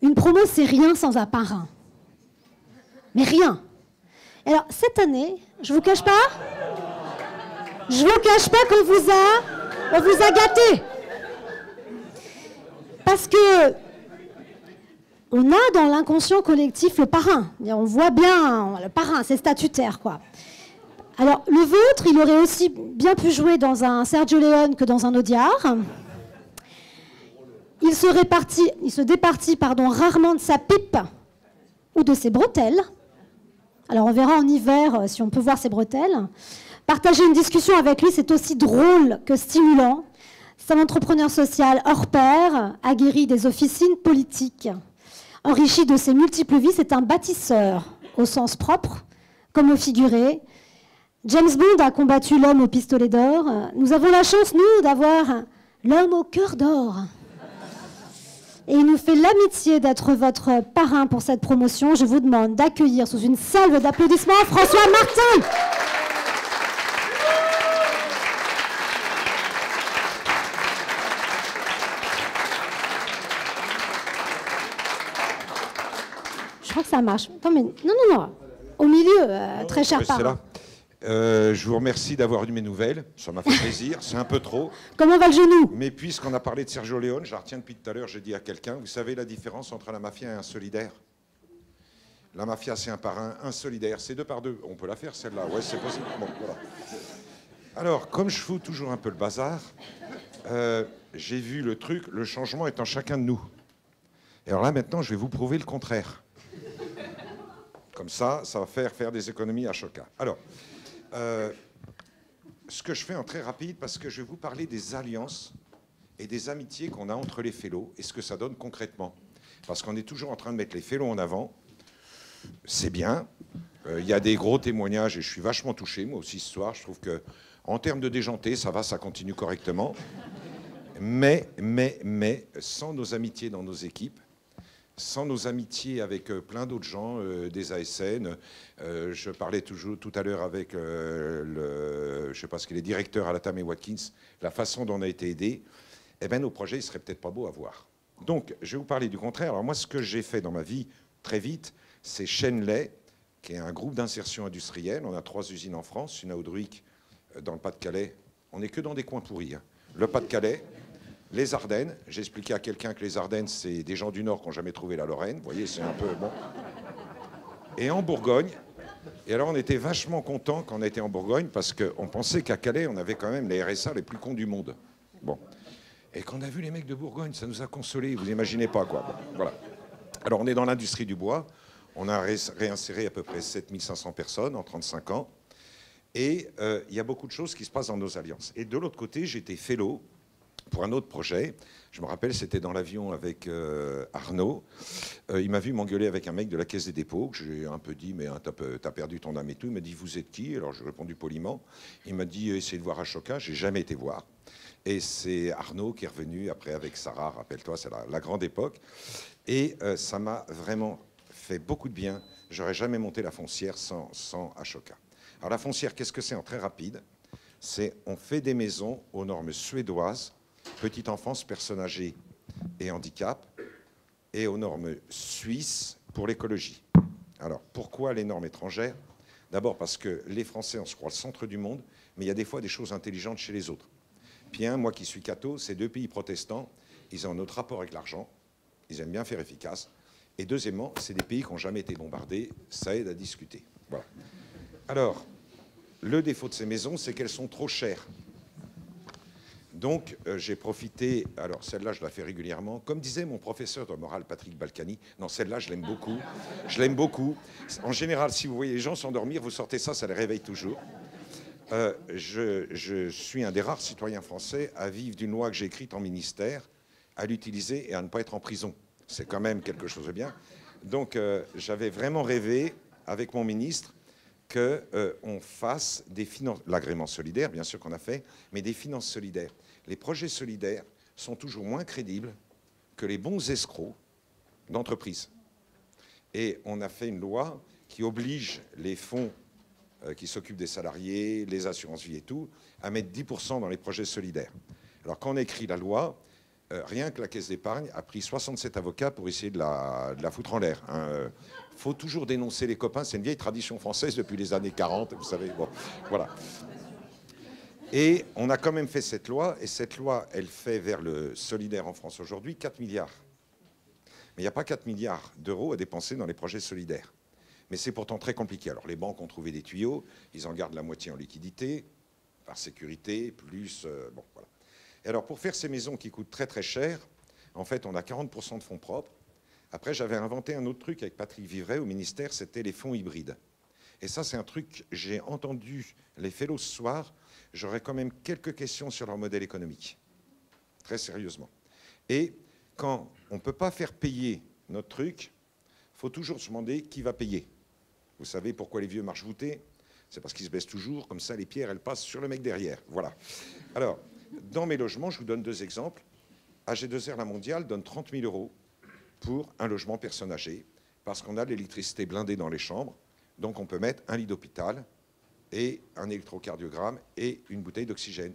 Une promo, c'est rien sans un parrain. Mais rien. Alors, cette année, je vous cache pas qu'on vous a gâtés. Parce que on a dans l'inconscient collectif le parrain. On voit bien le parrain, c'est statutaire, quoi. Alors, le vôtre, il aurait aussi bien pu jouer dans un Sergio Leone que dans un Audiard. Il se départit rarement de sa pipe ou de ses bretelles. Alors, on verra en hiver si on peut voir ses bretelles. Partager une discussion avec lui, c'est aussi drôle que stimulant. C'est un entrepreneur social hors pair, aguerri des officines politiques. Enrichi de ses multiples vies, c'est un bâtisseur, au sens propre comme au figuré. James Bond a combattu l'homme au pistolet d'or. Nous avons la chance, nous, d'avoir l'homme au cœur d'or. Et il nous fait l'amitié d'être votre parrain pour cette promotion. Je vous demande d'accueillir sous une salve d'applaudissements François Martin. Je crois que ça marche. Non, mais non. Au milieu, très cher parrain. Je vous remercie d'avoir eu mes nouvelles. Ça m'a fait plaisir. C'est un peu trop. Comment va le genou? Mais puisqu'on a parlé de Sergio Leone, je la retiens depuis tout à l'heure, j'ai dit à quelqu'un, vous savez la différence entre la mafia et un solidaire? La mafia, c'est un parrain, un solidaire, c'est 2 par 2. On peut la faire, celle-là. Ouais, c'est possible. Bon, voilà. Alors, comme je fous toujours un peu le bazar, j'ai vu le truc, le changement est en chacun de nous. Et alors là, maintenant, je vais vous prouver le contraire. Comme ça va faire des économies à Ashoka. Alors, ce que je fais en très rapide, parce que je vais vous parler des alliances et des amitiés qu'on a entre les fellows et ce que ça donne concrètement. Parce qu'on est toujours en train de mettre les fellows en avant. C'est bien. Il y a des gros témoignages et je suis vachement touché, moi aussi, ce soir. Je trouve que en termes de déjanté, ça va, ça continue correctement. Mais, sans nos amitiés dans nos équipes, sans nos amitiés avec plein d'autres gens, des ASN, je parlais tout à l'heure avec je sais pas ce qu'il est, directeur à la Tam et Watkins, la façon dont on a été aidé, eh bien nos projets, ils seraient peut-être pas beaux à voir. Donc, je vais vous parler du contraire. Alors moi, ce que j'ai fait dans ma vie, très vite, c'est Shenley, qui est un groupe d'insertion industrielle. On a 3 usines en France, une à Audruic, dans le Pas-de-Calais. On n'est que dans des coins pourris, hein. Le Pas-de-Calais, les Ardennes, j'ai expliqué à quelqu'un que les Ardennes, c'est des gens du Nord qui n'ont jamais trouvé la Lorraine. Vous voyez, c'est un peu bon. Et en Bourgogne. Et alors, on était vachement contents quand on était en Bourgogne parce qu'on pensait qu'à Calais, on avait quand même les RSA les plus cons du monde. Bon. Et quand on a vu les mecs de Bourgogne, ça nous a consolés. Vous n'imaginez pas, quoi. Bon, voilà. Alors, on est dans l'industrie du bois. On a réinséré à peu près 7500 personnes en 35 ans. Et il y a beaucoup de choses qui se passent dans nos alliances. Et de l'autre côté, j'étais fellow pour un autre projet. Je me rappelle, c'était dans l'avion avec Arnaud. Il m'a vu m'engueuler avec un mec de la Caisse des dépôts, que j'ai un peu dit, mais hein, t'as perdu ton âme et tout. Il m'a dit, vous êtes qui? Alors j'ai répondu poliment. Il m'a dit, essayez de voir Ashoka. J'ai jamais été voir. Et c'est Arnaud qui est revenu après avec Sarah, rappelle-toi, c'est la grande époque. Et ça m'a vraiment fait beaucoup de bien. J'aurais jamais monté la foncière sans Ashoka. Alors la foncière, qu'est-ce que c'est en très rapide? C'est on fait des maisons aux normes suédoises, petite enfance, personnes âgées et handicap, et aux normes suisses pour l'écologie. Alors, pourquoi les normes étrangères? D'abord parce que les Français, on se croit le centre du monde, mais il y a des fois des choses intelligentes chez les autres. Puis moi qui suis catho, ces 2 pays protestants, ils ont un autre rapport avec l'argent, ils aiment bien faire efficace, et deuxièmement, c'est des pays qui n'ont jamais été bombardés, ça aide à discuter. Voilà. Alors, le défaut de ces maisons, c'est qu'elles sont trop chères. Donc, j'ai profité, alors celle-là, je la fais régulièrement, comme disait mon professeur de morale, Patrick Balkany, non, celle-là, je l'aime beaucoup, En général, si vous voyez les gens s'endormir, vous sortez ça, ça les réveille toujours. Je suis un des rares citoyens français à vivre d'une loi que j'ai écrite en ministère, à l'utiliser et à ne pas être en prison. C'est quand même quelque chose de bien. Donc, j'avais vraiment rêvé, avec mon ministre, qu'on fasse des finances, l'agrément solidaire, bien sûr qu'on a fait, mais des finances solidaires. Les projets solidaires sont toujours moins crédibles que les bons escrocs d'entreprise. Et on a fait une loi qui oblige les fonds qui s'occupent des salariés, les assurances vie et tout, à mettre 10% dans les projets solidaires. Alors quand on a écrit la loi, rien que la Caisse d'épargne a pris 67 avocats pour essayer de la foutre en l'air. Hein. Faut toujours dénoncer les copains, c'est une vieille tradition française depuis les années 40, vous savez. Bon, voilà. Et on a quand même fait cette loi, et cette loi, elle fait vers le solidaire en France aujourd'hui 4 milliards. Mais il n'y a pas 4 milliards d'euros à dépenser dans les projets solidaires. Mais c'est pourtant très compliqué. Alors les banques ont trouvé des tuyaux, ils en gardent la moitié en liquidité, par sécurité, plus... bon, voilà. Et alors pour faire ces maisons qui coûtent très très cher, en fait on a 40% de fonds propres. Après j'avais inventé un autre truc avec Patrick Vivray au ministère, c'était les fonds hybrides. Et ça c'est un truc, j'ai entendu les fellows ce soir, j'aurais quand même quelques questions sur leur modèle économique, très sérieusement. Et quand on ne peut pas faire payer notre truc, il faut toujours se demander qui va payer. Vous savez pourquoi les vieux marchent voûtés? C'est parce qu'ils se baissent toujours, comme ça les pierres elles passent sur le mec derrière. Voilà. Alors, dans mes logements, je vous donne 2 exemples. AG2R La Mondiale donne 30 000 € pour un logement personne âgée, parce qu'on a de l'électricité blindée dans les chambres, donc on peut mettre un lit d'hôpital et un électrocardiogramme et une bouteille d'oxygène.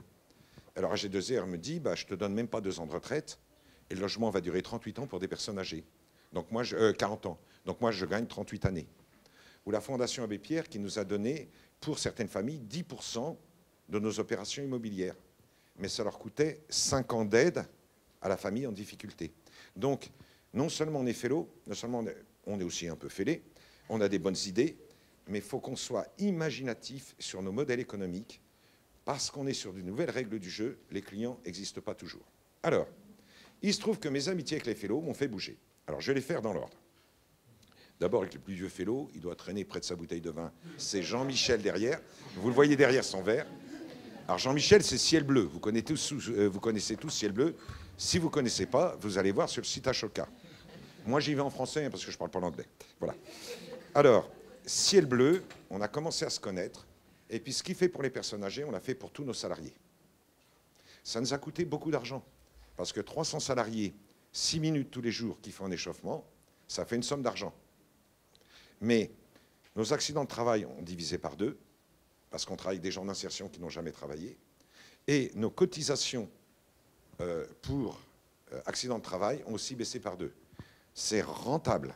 Alors AG2R me dit, bah, je te donne même pas 2 ans de retraite, et le logement va durer 38 ans pour des personnes âgées. Donc moi, 40 ans. Donc moi, je gagne 38 années. Ou la Fondation Abbé Pierre qui nous a donné, pour certaines familles, 10% de nos opérations immobilières. Mais ça leur coûtait 5 ans d'aide à la famille en difficulté. Donc, non seulement on est fellow, non seulement on est aussi un peu fêlé, on a des bonnes idées, mais il faut qu'on soit imaginatif sur nos modèles économiques, parce qu'on est sur de nouvelles règles du jeu, les clients n'existent pas toujours. Alors, il se trouve que mes amitiés avec les fellows m'ont fait bouger. Alors, je vais les faire dans l'ordre. D'abord, avec le plus vieux fellow, il doit traîner près de sa bouteille de vin. C'est Jean-Michel derrière. Vous le voyez derrière son verre. Alors, Jean-Michel, c'est Ciel Bleu. Vous connaissez tous Ciel Bleu. Si vous ne connaissez pas, vous allez voir sur le site Ashoka. Moi, j'y vais en français parce que je ne parle pas l'anglais. Voilà. Alors, Ciel Bleu, on a commencé à se connaître. Et puis, ce qu'il fait pour les personnes âgées, on l'a fait pour tous nos salariés. Ça nous a coûté beaucoup d'argent. Parce que 300 salariés, 6 minutes tous les jours qui font un échauffement, ça fait une somme d'argent. Mais nos accidents de travail ont divisé par 2, parce qu'on travaille avec des gens d'insertion qui n'ont jamais travaillé. Et nos cotisations pour accidents de travail ont aussi baissé par 2. C'est rentable,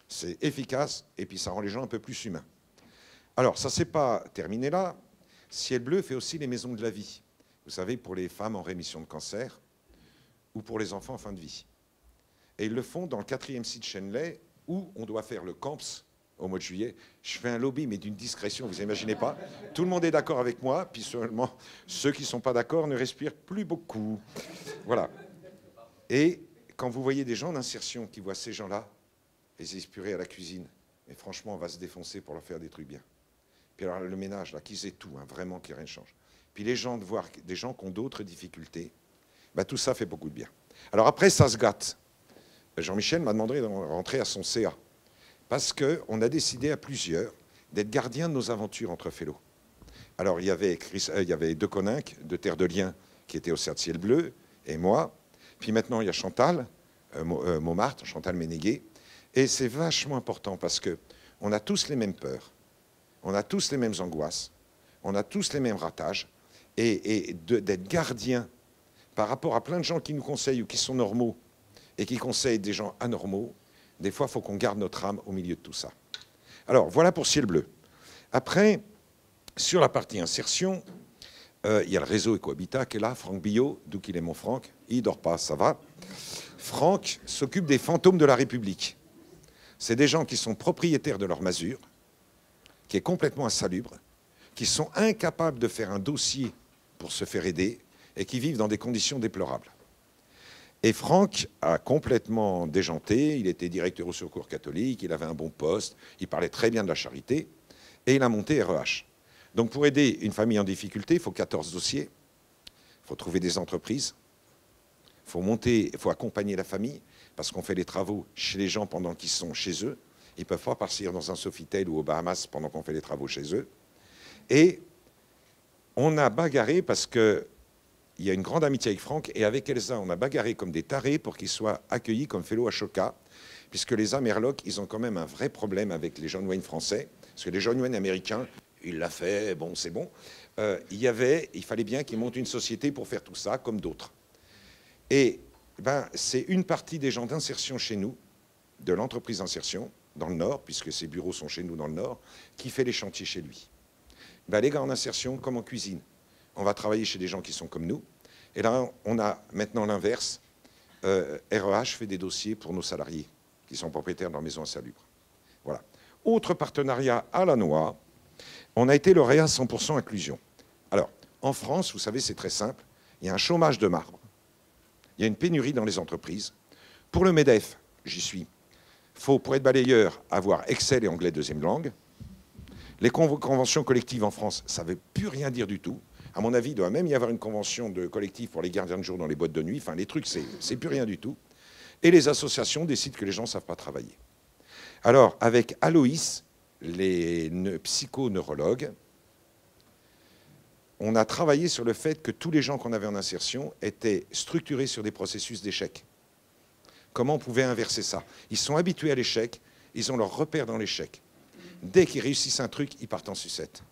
c'est efficace, et puis ça rend les gens un peu plus humains. Alors, ça ne s'est pas terminé là. Ciel Bleu fait aussi les maisons de la vie. Vous savez, pour les femmes en rémission de cancer, ou pour les enfants en fin de vie. Et ils le font dans le 4e site Chenley, où on doit faire le CAMPS au mois de juillet. Je fais un lobby, mais d'une discrétion, vous n'imaginez pas. Tout le monde est d'accord avec moi, puis seulement ceux qui ne sont pas d'accord ne respirent plus beaucoup. Voilà. Et quand vous voyez des gens d'insertion qui voient ces gens-là, les aspirer à la cuisine, mais franchement, on va se défoncer pour leur faire des trucs bien. Puis alors le ménage, là, qu'ils aient tout, hein, vraiment qu'il rien ne change. Puis les gens, de voir des gens qui ont d'autres difficultés, ben, tout ça fait beaucoup de bien. Alors après, ça se gâte. Jean-Michel m'a demandé de rentrer à son CA, parce qu'on a décidé à plusieurs d'être gardiens de nos aventures entre fellows. Alors il y avait De Coninck, de Terre de Liens, qui était au CA de Ciel Bleu, et moi. Puis maintenant, il y a Chantal Montmartre, Chantal Ménégué. Et c'est vachement important, parce qu'on a tous les mêmes peurs, on a tous les mêmes angoisses, on a tous les mêmes ratages, et d'être gardien par rapport à plein de gens qui nous conseillent ou qui sont normaux, et qui conseillent des gens anormaux, des fois, il faut qu'on garde notre âme au milieu de tout ça. Alors, voilà pour Ciel Bleu. Après, sur la partie insertion, il y a le réseau Ecohabitat qui est là, Franck Billot, d'où qu'il est mon Franck, il ne dort pas, ça va. Franck s'occupe des fantômes de la République. C'est des gens qui sont propriétaires de leur masure, qui est complètement insalubre, qui sont incapables de faire un dossier pour se faire aider et qui vivent dans des conditions déplorables. Et Franck a complètement déjanté, il était directeur au Secours catholique, il avait un bon poste, il parlait très bien de la charité, et il a monté REH. Donc pour aider une famille en difficulté, il faut 14 dossiers, il faut trouver des entreprises, il faut accompagner la famille, parce qu'on fait les travaux chez les gens pendant qu'ils sont chez eux, ils ne peuvent pas partir dans un Sofitel ou aux Bahamas pendant qu'on fait les travaux chez eux. Et on a bagarré parce que il y a une grande amitié avec Franck, et avec Elsa, on a bagarré comme des tarés pour qu'ils soient accueillis comme fellow Ashoka, puisque les Amerlocs, ils ont quand même un vrai problème avec les John Wayne français, parce que les John Wayne américains, il l'a fait, bon, c'est bon. Il fallait bien qu'ils montent une société pour faire tout ça, comme d'autres. Et ben, c'est une partie des gens d'insertion chez nous, de l'entreprise d'insertion, dans le Nord, puisque ses bureaux sont chez nous dans le Nord, qui fait les chantiers chez lui. Ben, les gars en insertion, comme en cuisine, on va travailler chez des gens qui sont comme nous. Et là, on a maintenant l'inverse. REH fait des dossiers pour nos salariés qui sont propriétaires de leur maison insalubre. Voilà. Autre partenariat à la noix, on a été lauréat 100% inclusion. Alors, en France, vous savez, c'est très simple. Il y a un chômage de marbre. Il y a une pénurie dans les entreprises. Pour le MEDEF, j'y suis. Il faut, pour être balayeur, avoir Excel et anglais deuxième langue. Les conventions collectives en France, ça ne veut plus rien dire du tout. À mon avis, il doit même y avoir une convention de collectif pour les gardiens de jour dans les boîtes de nuit. Enfin, les trucs, c'est plus rien du tout. Et les associations décident que les gens ne savent pas travailler. Alors, avec Aloïs, les psychoneurologues, on a travaillé sur le fait que tous les gens qu'on avait en insertion étaient structurés sur des processus d'échec. Comment on pouvait inverser ça? Ils sont habitués à l'échec, ils ont leur repère dans l'échec. Dès qu'ils réussissent un truc, ils partent en sucette.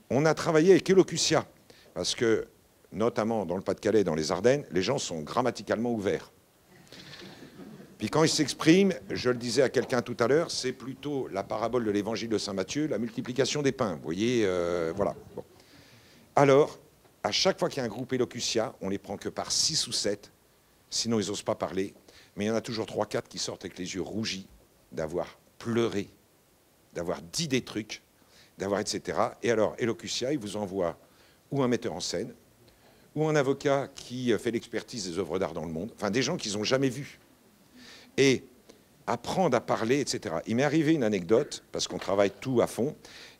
On a travaillé avec Elocutia, parce que, notamment dans le Pas-de-Calais, dans les Ardennes, les gens sont grammaticalement ouverts. Puis quand ils s'expriment, je le disais à quelqu'un tout à l'heure, c'est plutôt la parabole de l'évangile de saint Matthieu, la multiplication des pains. Vous voyez, voilà. Bon. Alors, à chaque fois qu'il y a un groupe Elocutia, on les prend que par 6 ou 7, sinon ils n'osent pas parler. Mais il y en a toujours 3-4 qui sortent avec les yeux rougis d'avoir pleuré, d'avoir dit des trucs, d'avoir etc. Et alors, Elocutia, il vous envoie ou un metteur en scène, ou un avocat qui fait l'expertise des œuvres d'art dans le monde, enfin des gens qu'ils n'ont jamais vus. Et apprendre à parler, etc. Il m'est arrivé une anecdote, parce qu'on travaille tout à fond.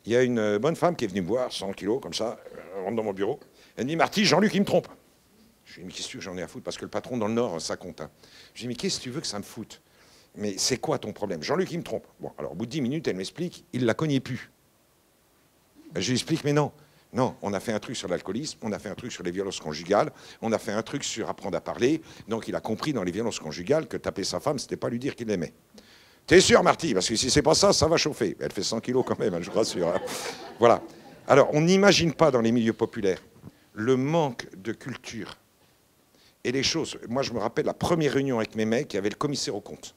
Il y a une bonne femme qui est venue me voir, 100 kilos, comme ça, rentre dans mon bureau. Elle me dit, Marty, Jean-Luc, il me trompe. Je lui dis, mais qu'est-ce que j'en ai à foutre? Parce que le patron dans le Nord, ça compte. Hein. Je lui dis, mais qu'est-ce que tu veux que ça me foute? Mais c'est quoi ton problème? Jean-Luc, il me trompe. Bon, alors au bout de 10 minutes, elle m'explique, il ne la cognait plus. Je lui explique, mais non. Non, on a fait un truc sur l'alcoolisme, on a fait un truc sur les violences conjugales, on a fait un truc sur apprendre à parler. Donc il a compris dans les violences conjugales que taper sa femme, c'était pas lui dire qu'il l'aimait. T'es sûr, Marty? Parce que si c'est pas ça, ça va chauffer. Elle fait 100 kilos quand même, hein, je vous rassure. Hein. Voilà. Alors, on n'imagine pas dans les milieux populaires le manque de culture et les choses. Moi, je me rappelle la première réunion avec mes mecs, il y avait le commissaire aux comptes.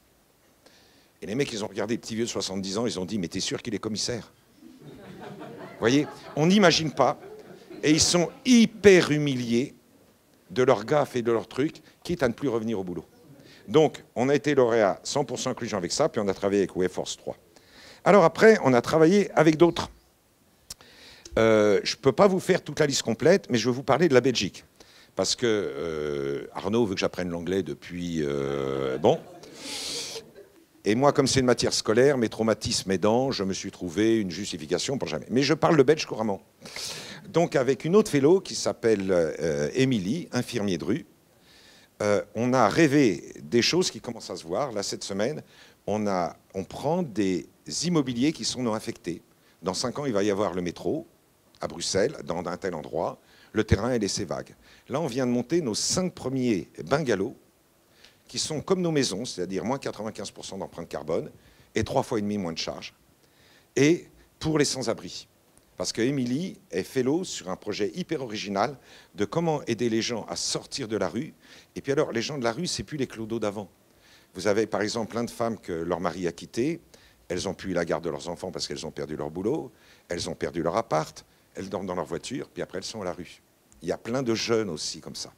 Et les mecs, ils ont regardé le petit vieux de 70 ans, ils ont dit, mais t'es sûr qu'il est commissaire? Vous voyez, on n'imagine pas. Et ils sont hyper humiliés de leur gaffe et de leur truc, quitte à ne plus revenir au boulot. Donc, on a été lauréat 100% inclusion avec ça, puis on a travaillé avec WayForce 3. Alors après, on a travaillé avec d'autres. Je ne peux pas vous faire toute la liste complète, mais je vais vous parler de la Belgique. Parce que Arnaud veut que j'apprenne l'anglais depuis... bon. Et moi, comme c'est une matière scolaire, mes traumatismes aidant, je me suis trouvé une justification pour jamais. Mais je parle le belge couramment. Donc, avec une autre fellow qui s'appelle Émilie, infirmier de rue, on a rêvé des choses qui commencent à se voir. Là, cette semaine, on prend des immobiliers qui sont non affectés. Dans 5 ans, il va y avoir le métro à Bruxelles, dans un tel endroit. Le terrain est laissé vague. Là, on vient de monter nos 5 premiers bungalows, qui sont comme nos maisons, c'est-à-dire moins 95% d'empreinte carbone et 3,5 fois moins de charges. Et pour les sans-abri. Parce qu'Émilie est fellow sur un projet hyper original de comment aider les gens à sortir de la rue. Et puis alors, les gens de la rue, c'est plus les clodos d'avant. Vous avez par exemple plein de femmes que leur mari a quittées, elles ont pu la garde de leurs enfants parce qu'elles ont perdu leur boulot, elles ont perdu leur appart, elles dorment dans leur voiture, puis après elles sont à la rue. Il y a plein de jeunes aussi comme ça.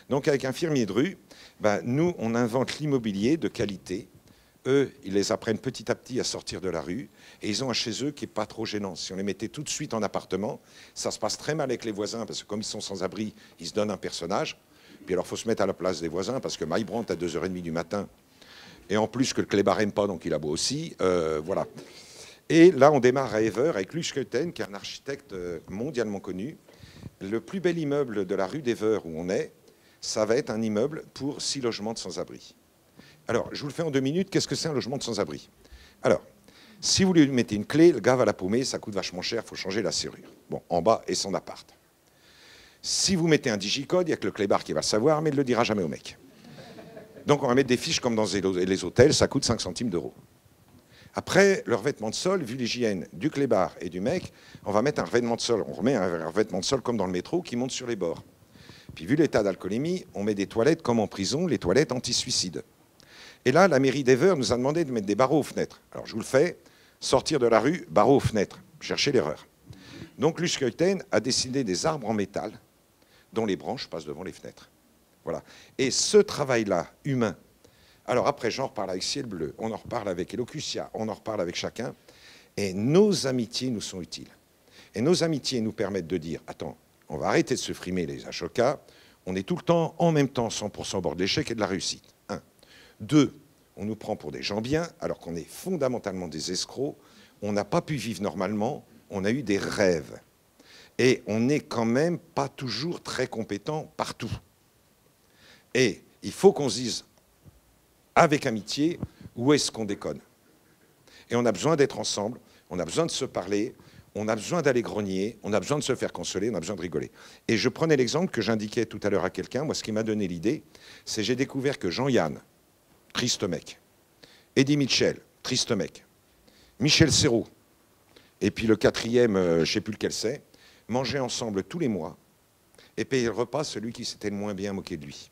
Donc avec Infirmier de rue, ben, nous, on invente l'immobilier de qualité. Eux, ils les apprennent petit à petit à sortir de la rue. Et ils ont un chez eux qui n'est pas trop gênant. Si on les mettait tout de suite en appartement, ça se passe très mal avec les voisins, parce que comme ils sont sans abri, ils se donnent un personnage. Puis alors, il faut se mettre à la place des voisins, parce que Maïbrandt à 2h30 du matin, et en plus que le clébard n'aime pas, donc il aboie aussi. Voilà. Et là, on démarre à Ever avec Luc Scheuten, qui est un architecte mondialement connu. Le plus bel immeuble de la rue d'Ever où on est, ça va être un immeuble pour 6 logements de sans-abri. Alors, je vous le fais en 2 minutes. Qu'est-ce que c'est un logement de sans-abri? Alors, si vous lui mettez une clé, le gars va la paumer, ça coûte vachement cher, il faut changer la serrure. Bon, en bas est son appart. Si vous mettez un digicode, il n'y a que le clébard qui va le savoir, mais il ne le dira jamais au mec. Donc, on va mettre des fiches comme dans les hôtels, ça coûte 5 centimes d'euros. Après, le revêtement de sol, vu l'hygiène du clébard et du mec, on va mettre un revêtement de sol. On remet un revêtement de sol comme dans le métro qui monte sur les bords. Puis vu l'état d'alcoolémie, on met des toilettes comme en prison, les toilettes anti-suicide. Et là, la mairie d'Ever nous a demandé de mettre des barreaux aux fenêtres. Alors je vous le fais, sortir de la rue, barreaux aux fenêtres. Cherchez l'erreur. Donc Luschkeuten a dessiné des arbres en métal dont les branches passent devant les fenêtres. Voilà. Et ce travail-là, humain, alors après j'en reparle avec Ciel Bleu, on en reparle avec Elocutia, on en reparle avec chacun, et nos amitiés nous sont utiles. Et nos amitiés nous permettent de dire, attends, on va arrêter de se frimer les Ashoka, on est tout le temps, en même temps, 100% au bord de l'échec et de la réussite. 1. 2, on nous prend pour des gens bien, alors qu'on est fondamentalement des escrocs, on n'a pas pu vivre normalement, on a eu des rêves. Et on n'est quand même pas toujours très compétent partout. Et il faut qu'on se dise, avec amitié, où est-ce qu'on déconne? Et on a besoin d'être ensemble, on a besoin de se parler, on a besoin d'aller grogner, on a besoin de se faire consoler, on a besoin de rigoler. Et je prenais l'exemple que j'indiquais tout à l'heure à quelqu'un, moi ce qui m'a donné l'idée, c'est que j'ai découvert que Jean-Yann, triste mec, Eddie Mitchell, triste mec, Michel Serrault, et puis le quatrième, je ne sais plus lequel c'est, mangeaient ensemble tous les mois et payaient le repas celui qui s'était le moins bien moqué de lui.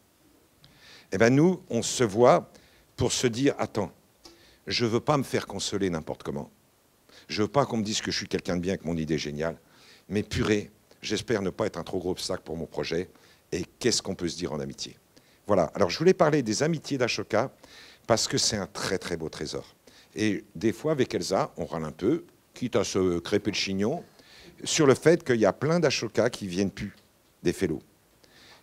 Eh bien nous, on se voit pour se dire, attends, je ne veux pas me faire consoler n'importe comment. Je ne veux pas qu'on me dise que je suis quelqu'un de bien, que mon idée est géniale. Mais purée, j'espère ne pas être un trop gros obstacle pour mon projet. Et qu'est-ce qu'on peut se dire en amitié? Voilà. Alors je voulais parler des amitiés d'Ashoka parce que c'est un très très beau trésor. Et des fois, avec Elsa, on râle un peu, quitte à se crêper le chignon, sur le fait qu'il y a plein d'Ashoka qui ne viennent plus des fellows.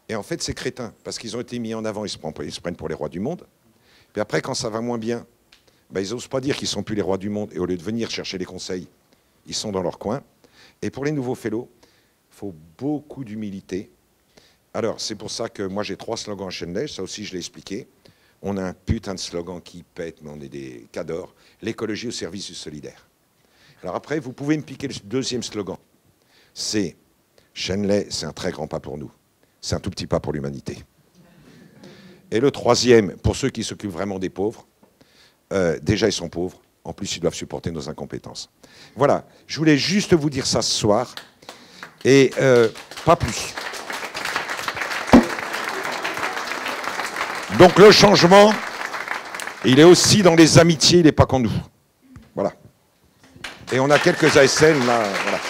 Et en fait, c'est crétin, parce qu'ils ont été mis en avant, ils se prennent pour les rois du monde. Puis après, quand ça va moins bien, ben, ils n'osent pas dire qu'ils ne sont plus les rois du monde. Et au lieu de venir chercher les conseils, ils sont dans leur coin. Et pour les nouveaux fellows, il faut beaucoup d'humilité. Alors, c'est pour ça que moi, j'ai 3 slogans à Shenlej. Ça aussi, je l'ai expliqué. On a un putain de slogan qui pète, mais on est des cadors. L'écologie au service du solidaire. Alors après, vous pouvez me piquer le deuxième slogan. C'est Shenlej, c'est un très grand pas pour nous. C'est un tout petit pas pour l'humanité. Et le troisième, pour ceux qui s'occupent vraiment des pauvres, déjà ils sont pauvres, en plus ils doivent supporter nos incompétences. Voilà, je voulais juste vous dire ça ce soir, et pas plus. Donc le changement, il est aussi dans les amitiés, il n'est pas qu'en nous. Voilà. Et on a quelques ASN là, voilà.